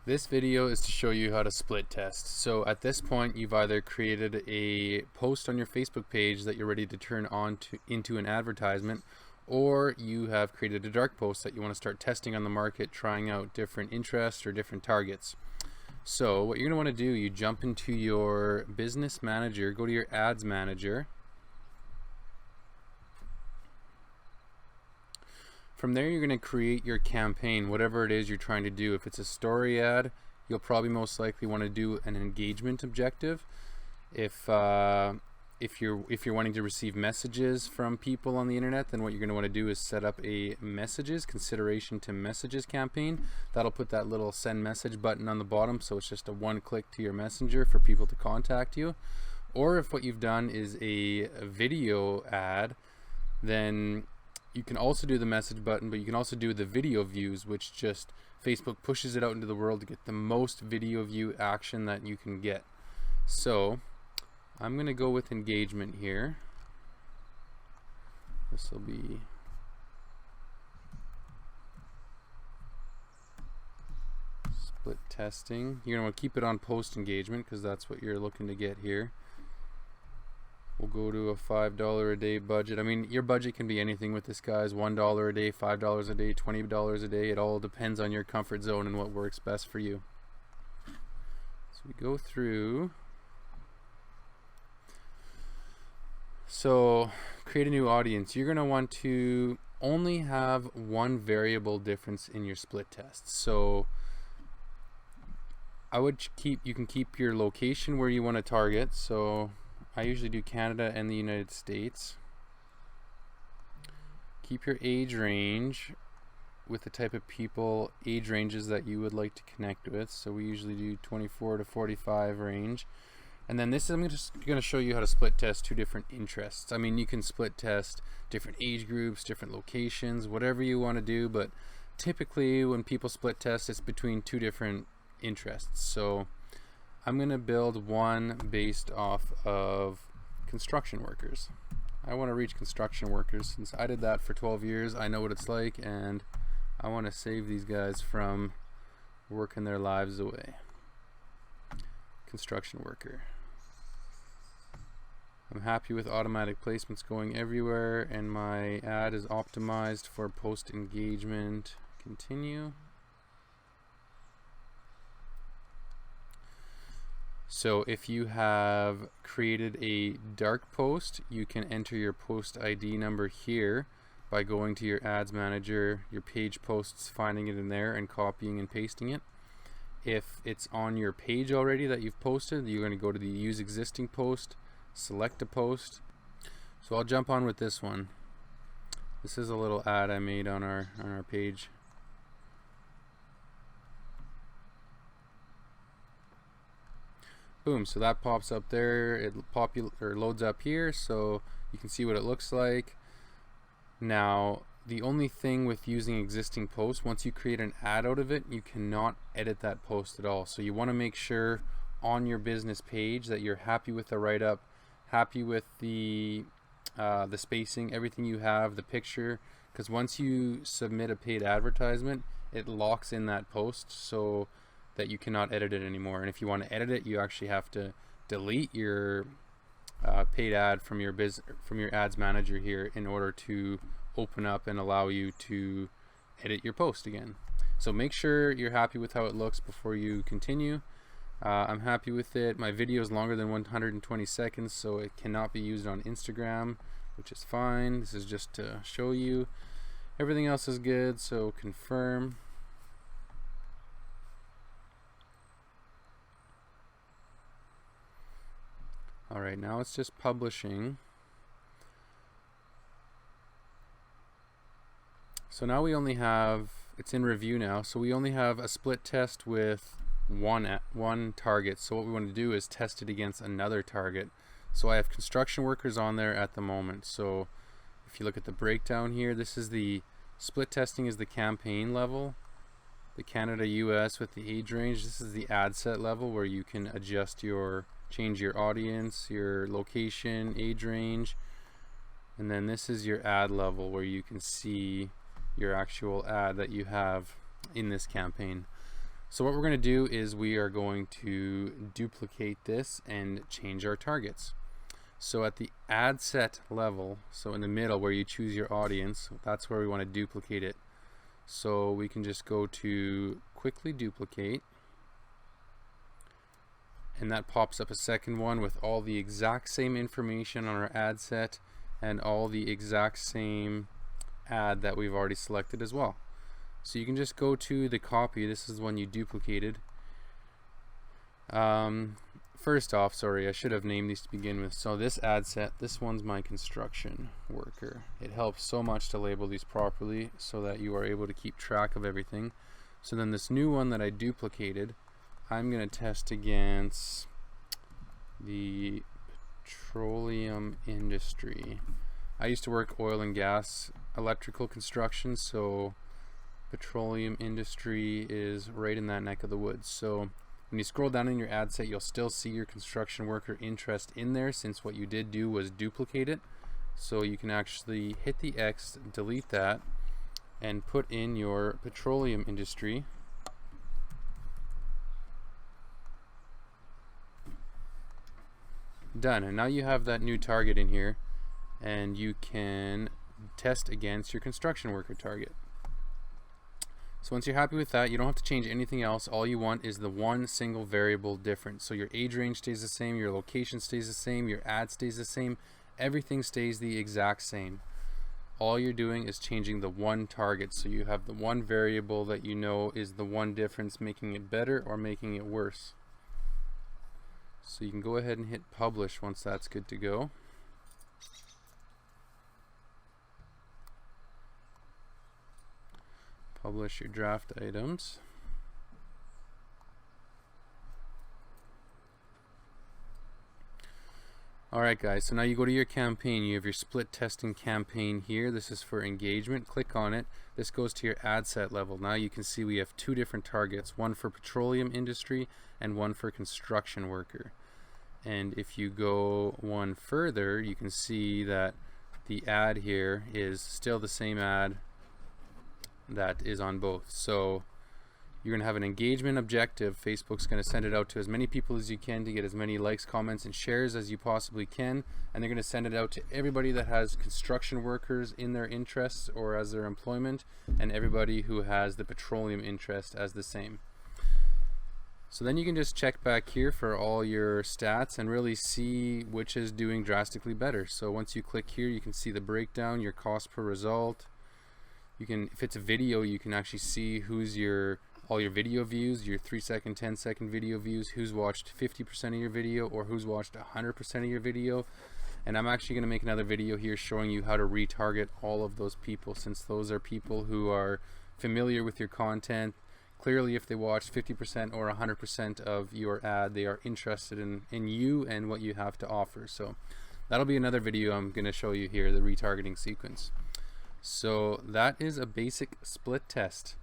This video is to show you how to split test. So at this point, you've either created a post on your Facebook page that you're ready to turn on into an advertisement, or you have created a dark post that you want to start testing on the market, trying out different interests or different targets. So what you're going to want to do, you jump into your business manager, go to your ads manager. From there, you're going to create your campaign, whatever it is you're trying to do. If it's a story ad, you'll probably most likely want to do an engagement objective. If you're wanting to receive messages from people on the internet, then what you're going to want to do is set up a consideration to messages campaign. That'll put that little send message button on the bottom, so it's just a one click to your messenger for people to contact you. Or if what you've done is a video ad, then you can also do the message button, but you can also do the video views, which just Facebook pushes it out into the world to get the most video view action that you can get. So I'm going to go with engagement here. This will be split testing. You're going to want to keep it on post engagement because that's what you're looking to get here. We'll go to a $5 a day budget. I mean, your budget can be anything with this, guys. $1 a day, $5 a day, $20 a day. It all depends on your comfort zone and what works best for you. So we go through. So create a new audience. You're going to want to only have one variable difference in your split test. So you can keep your location where you want to target. So I usually do Canada and the United States. Keep your age range with the type of people, age ranges that you would like to connect with. So we usually do 24 to 45 range. And then I'm just going to show you how to split test two different interests. I mean, you can split test different age groups, different locations, whatever you want to do. But typically when people split test, it's between two different interests. So I'm going to build one based off of construction workers. I want to reach construction workers. Since I did that for 12 years, I know what it's like, and I want to save these guys from working their lives away. Construction worker. I'm happy with automatic placements going everywhere, and my ad is optimized for post engagement. Continue. So if you have created a dark post, you can enter your post ID number here by going to your ads manager, your page posts, finding it in there and copying and pasting it. If it's on your page already that you've posted, you're going to go to the use existing post, select a post. So I'll jump on with this one. This is a little ad I made on our page. Boom, so that pops up there. It loads up here, so you can see what it looks like. Now, the only thing with using existing posts, once you create an ad out of it, you cannot edit that post at all. So you want to make sure on your business page that you're happy with the write-up, happy with the spacing, everything you have, the picture, because once you submit a paid advertisement, it locks in that post so that you cannot edit it anymore. And if you want to edit it, you actually have to delete your paid ad from your ads manager here in order to open up and allow you to edit your post again. So make sure you're happy with how it looks before you continue. I'm happy with it. My video is longer than 120 seconds, so it cannot be used on Instagram, which is fine. This is just to show you. Everything else is good, so confirm. Alright, now it's just publishing. So now we only have, it's in review now, so we only have a split test with one target. So what we want to do is test it against another target. So I have construction workers on there at the moment. So if you look at the breakdown here, this is the split testing is the campaign level. The Canada US with the age range, this is the ad set level where you can adjust change your audience, your location, age range, and then this is your ad level where you can see your actual ad that you have in this campaign. So what we're going to do is we are going to duplicate this and change our targets. So at the ad set level, so in the middle where you choose your audience, that's where we want to duplicate it. So we can just go to quickly duplicate, and that pops up a second one with all the exact same information on our ad set and all the exact same ad that we've already selected as well. So you can just go to the copy. This is the one you duplicated. First off, sorry, I should have named these to begin with. So this ad set, this one's my construction worker. It helps so much to label these properly so that you are able to keep track of everything. So then this new one that I duplicated, I'm going to test against the petroleum industry. I used to work oil and gas electrical construction, so petroleum industry is right in that neck of the woods. So when you scroll down in your ad set, you'll still see your construction worker interest in there, since what you did do was duplicate it. So you can actually hit the X, delete that, and put in your petroleum industry. Done. And now you have that new target in here, and you can test against your construction worker target. So once you're happy with that, you don't have to change anything else. All you want is the one single variable difference. So your age range stays the same, your location stays the same, your ad stays the same, everything stays the exact same. All you're doing is changing the one target. So you have the one variable that you know is the one difference, making it better or making it worse. So you can go ahead and hit publish once that's good to go. Publish your draft items. Alright guys, so now you go to your campaign. You have your split testing campaign here. This is for engagement. Click on it. This goes to your ad set level. Now you can see we have two different targets, one for petroleum industry and one for construction worker. And if you go one further, you can see that the ad here is still the same ad that is on both. So you're going to have an engagement objective. Facebook's going to send it out to as many people as you can to get as many likes, comments, and shares as you possibly can, and they're going to send it out to everybody that has construction workers in their interests or as their employment, and everybody who has the petroleum interest as the same. So then you can just check back here for all your stats and really see which is doing drastically better. So once you click here, you can see the breakdown, your cost per result. You can, if it's a video, you can actually see who's all your video views, your 3-second, 10-second video views, who's watched 50% of your video or who's watched 100% of your video. And I'm actually going to make another video here showing you how to retarget all of those people, since those are people who are familiar with your content. Clearly, if they watch 50% or 100% of your ad, they are interested in you and what you have to offer. So that'll be another video I'm going to show you here, the retargeting sequence. So that is a basic split test.